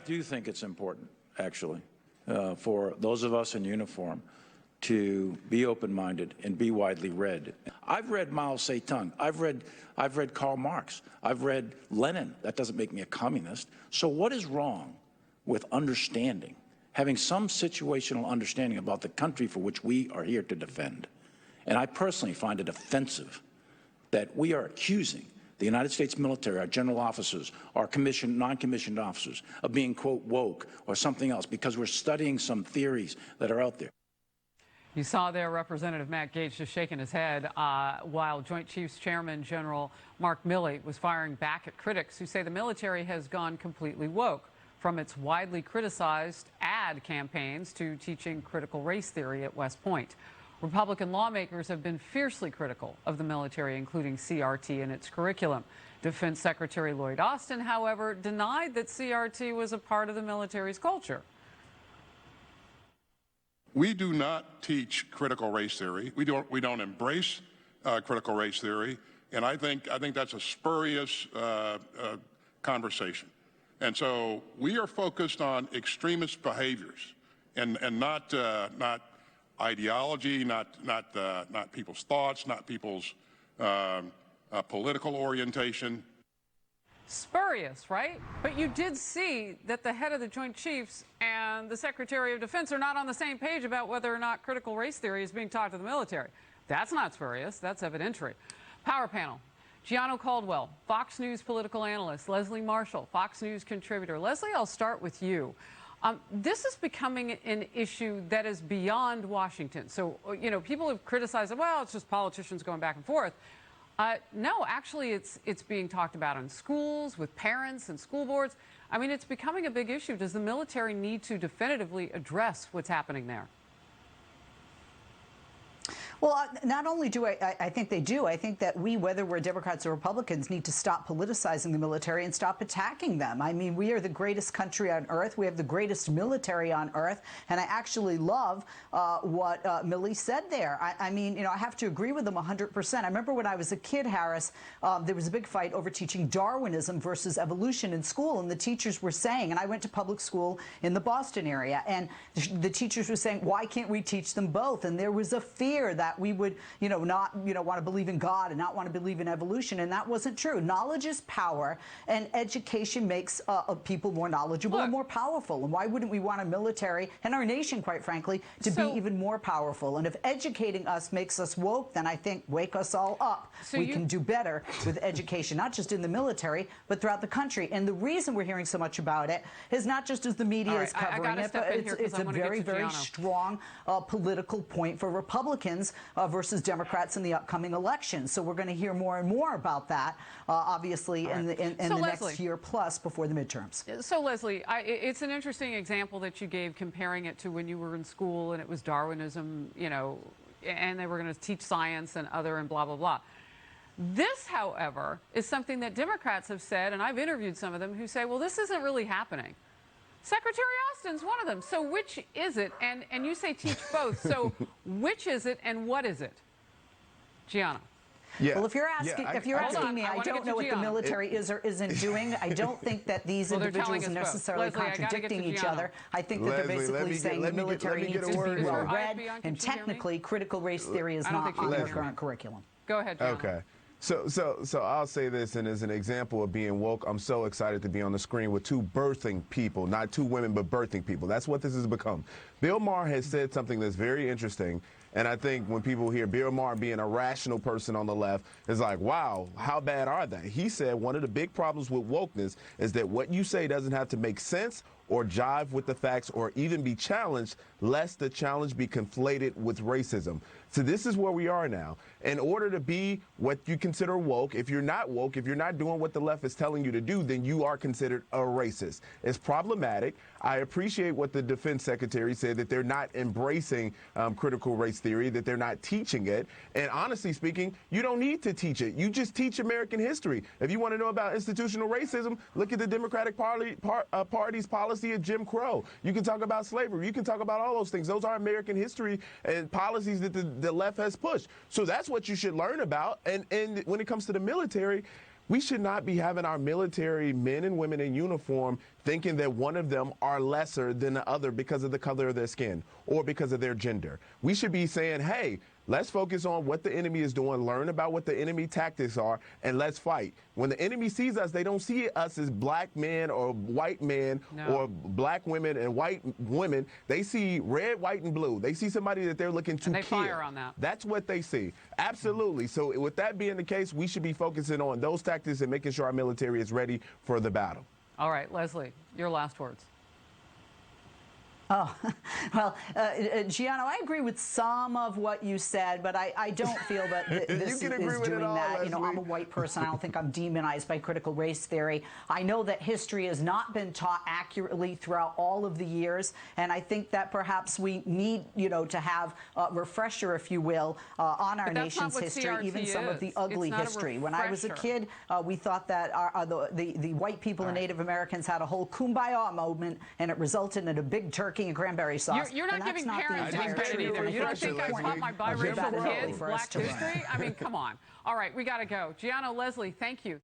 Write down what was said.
do think it's important, actually, for those of us in uniform to be open-minded and be widely read. I've read Mao Zedong. I've read Karl Marx. I've read Lenin. That doesn't make me a communist. So what is wrong with understanding, having some situational understanding about the country for which we are here to defend? And I personally find it offensive that we are accusing the United States military, our general officers, our commissioned, non-commissioned officers, of being, quote, woke or something else because we're studying some theories that are out there. You saw there Representative Matt Gaetz just shaking his head while Joint Chiefs Chairman General Mark Milley was firing back at critics who say the military has gone completely woke, from its widely criticized ad campaigns to teaching critical race theory at West Point. Republican lawmakers have been fiercely critical of the military, including CRT and its curriculum. Defense Secretary Lloyd Austin, however, denied that CRT was a part of the military's culture. We do not teach critical race theory. We don't embrace critical race theory, and I think that's a spurious conversation. And so we are focused on extremist behaviors, and not ideology, not people's thoughts, not people's political orientation. Spurious, right? But you did see that the head of the Joint Chiefs and the Secretary of Defense are not on the same page about whether or not critical race theory is being taught to the military. That's not spurious. That's evidentiary. Power panel. Gianno Caldwell, Fox News political analyst. Leslie Marshall, Fox News contributor. Leslie, I'll start with you. This is becoming an issue that is beyond Washington. So, you know, people have criticized it. Well, it's just politicians going back and forth. No, actually, it's being talked about in schools, with parents and school boards. I mean, it's becoming a big issue. Does the military need to definitively address what's happening there? Well, not only do I think they do, I think that we, whether we're Democrats or Republicans, need to stop politicizing the military and stop attacking them. I mean, we are the greatest country on earth. We have the greatest military on earth. And I actually love what Milley said there. I mean, you know, I have to agree with him 100%. I remember when I was a kid, Harris, there was a big fight over teaching Darwinism versus evolution in school. And the teachers were saying, and I went to public school in the Boston area, and the teachers were saying, why can't we teach them both? And there was a fear that we would, not, want to believe in God and not want to believe in evolution. And that wasn't true. Knowledge is power, and education makes people more knowledgeable and more powerful. And why wouldn't we want a military and our nation, quite frankly, to be even more powerful? And if educating us makes us woke, then I think wake us all up. So we can do better with education, not just in the military, but throughout the country. And the reason we're hearing so much about it is not just as the media is covering it, but it's a very, very strong political point for Republicans versus Democrats in the upcoming election. So we're going to hear more and more about that, obviously, in the next year plus before the midterms. So, Leslie, it's an interesting example that you gave, comparing it to when you were in school and it was Darwinism, and they were going to teach science and other and blah, blah, blah. This, however, is something that Democrats have said, and I've interviewed some of them who say, well, this isn't really happening. Secretary Austin's one of them. So which is it? And you say teach both. So which is it and what is it? Gianna. Yeah. Well, if you're asking me, I don't know what the military is or isn't doing. I don't think that these individuals are necessarily contradicting each other. I think that they're basically saying the military needs to be well read, and technically critical race theory is not on their current curriculum. Go ahead, Gianna. Okay. So I'll say this, and as an example of being woke, I'm so excited to be on the screen with two birthing people, not two women, but birthing people. That's what this has become. Bill Maher has said something that's very interesting, and I think when people hear Bill Maher being a rational person on the left, it's like, wow, how bad are they? He said one of the big problems with wokeness is that what you say doesn't have to make sense or jive with the facts or even be challenged, lest the challenge be conflated with racism. So this is where we are now. In order to be what you consider woke, if you're not woke, if you're not doing what the left is telling you to do, then you are considered a racist. It's problematic. I appreciate what the defense secretary said, that they're not embracing critical race theory, that they're not teaching it. And honestly speaking, you don't need to teach it. You just teach American history. If you want to know about institutional racism, look at the Democratic Party's policy of Jim Crow. You can talk about slavery. You can talk about all those things. Those are American history and policies that the left has pushed. So that's what you should learn about. And when it comes to the military, We should not be having our military men and women in uniform thinking that one of them are lesser than the other because of the color of their skin or because of their gender. We should be saying, hey, let's focus on what the enemy is doing, learn about what the enemy tactics are, and let's fight. When the enemy sees us, they don't see us as black men or white men or black women and white women. They see red, white, and blue. They see somebody that they're looking to and they kill. fire on that. That's what they see. Absolutely. So with that being the case, we should be focusing on those tactics and making sure our military is ready for the battle. All right, Leslie, your last words. Oh, well, Gianno, I agree with some of what you said, but I don't feel that this is doing that. You know, I'm a white person. I don't think I'm demonized by critical race theory. I know that history has not been taught accurately throughout all of the years, and I think that perhaps we need, you know, to have a refresher, if you will, on our nation's history, CRT even some of the ugly history. When I was a kid, we thought that the white people and Native Americans had a whole kumbaya moment, and it resulted in a big turkey and cranberry sauce. You're not giving parents any credit either. You don't think I taught my biracial kids black history? I mean, come on. All right, we got to go. Gianno, Leslie, thank you.